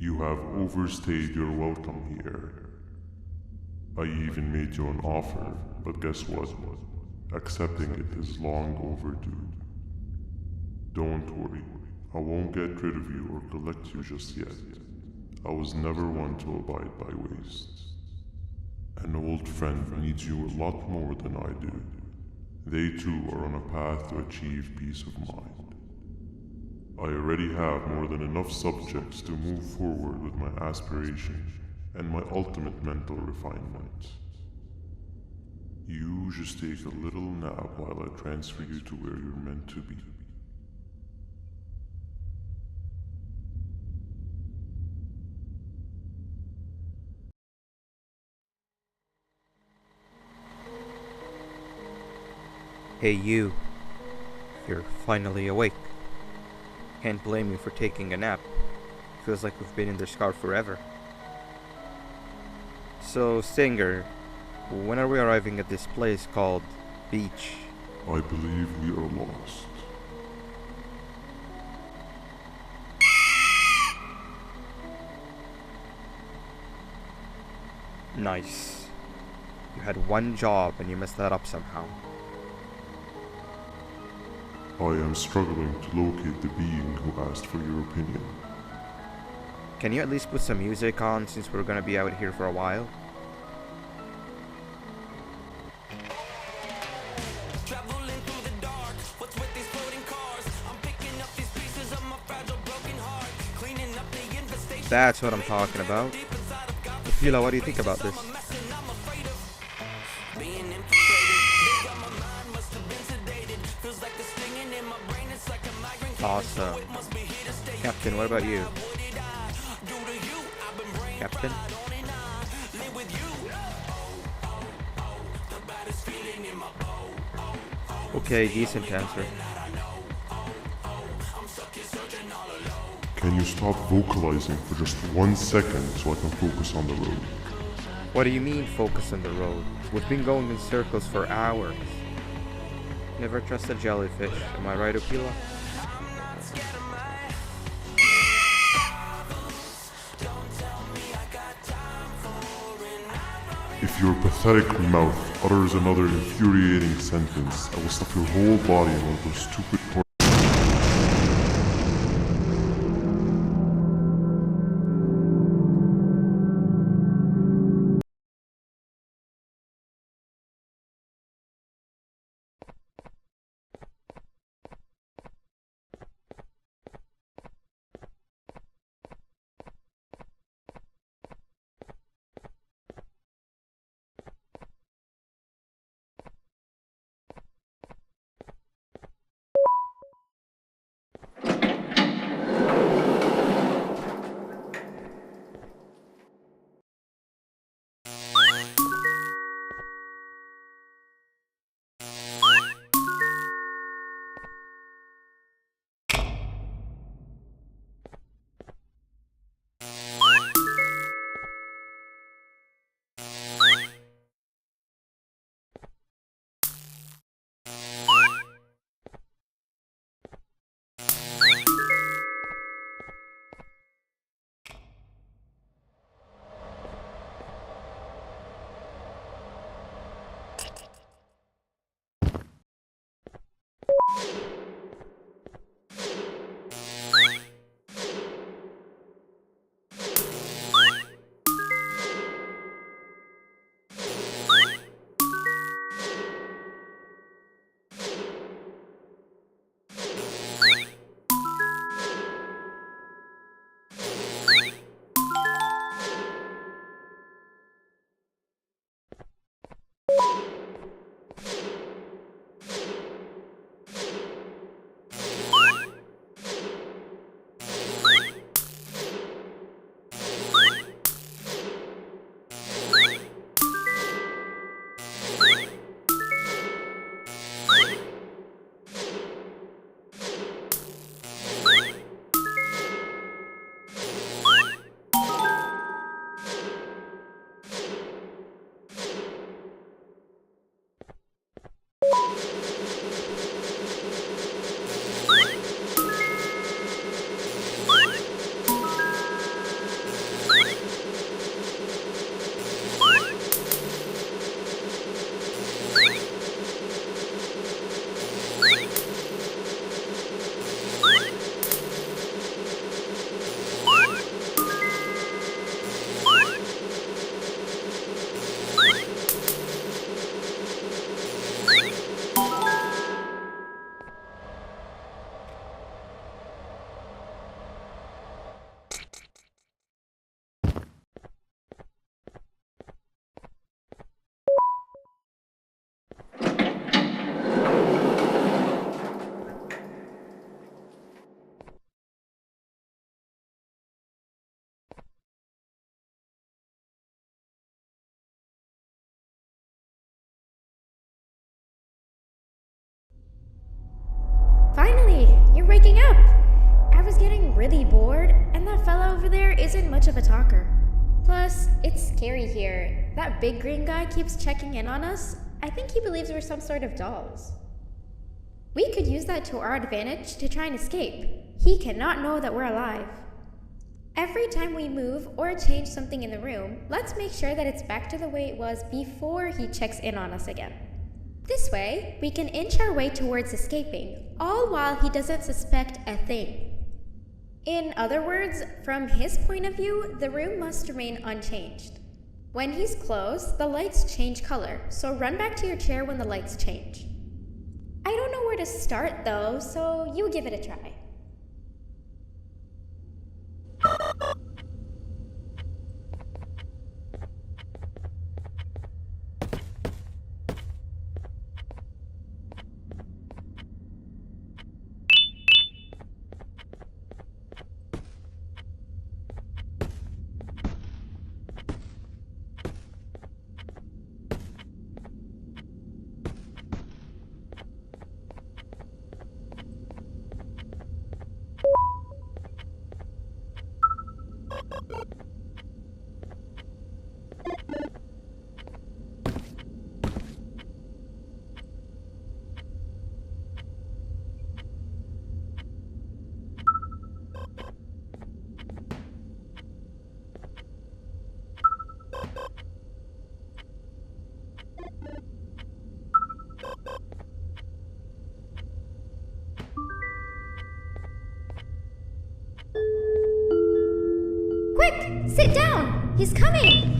You have overstayed your welcome here. I even made you an offer, but guess what? Accepting it is long overdue. Don't worry, I won't get rid of you or collect you just yet. I was never one to abide by waste. An old friend needs you a lot more than I do. They too are on a path to achieve peace of mind. I already have more than enough subjects to move forward with my aspiration and my ultimate mental refinement. You just take a little nap while I transfer you to where you're meant to be. Hey you, you're finally awake. Can't blame you for taking a nap. Feels like we've been in this car forever. So, Singer, when are we arriving at this place called Beach? I believe we are lost. Nice. You had one job and you messed that up somehow. I am struggling to locate the being who asked for your opinion. Can you at least put some music on since we're gonna be out here for a while? That's what I'm talking about. Fila, what do you think about this? Awesome. Captain, what about you? Captain? Okay, decent answer. Can you stop vocalizing for just 1 second so I can focus on the road? What do you mean focus on the road? We've been going in circles for hours. Never trust a jellyfish, am I right, Okila? If your pathetic mouth utters another infuriating sentence, I will stuff your whole body in one of those stupid isn't much of a talker. Plus, it's scary here. That big green guy keeps checking in on us. I think he believes we're some sort of dolls. We could use that to our advantage to try and escape. He cannot know that we're alive. Every time we move or change something in the room, let's make sure that it's back to the way it was before he checks in on us again. This way, we can inch our way towards escaping, all while he doesn't suspect a thing. In other words, from his point of view, the room must remain unchanged. When he's close, the lights change color, so run back to your chair when the lights change. I don't know where to start though, so you give it a try. Quick! Sit down! He's coming!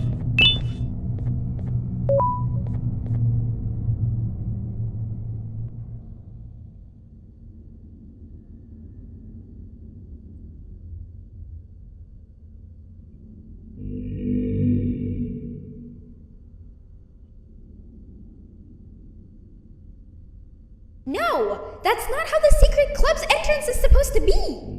No! That's not how the secret club's entrance is supposed to be!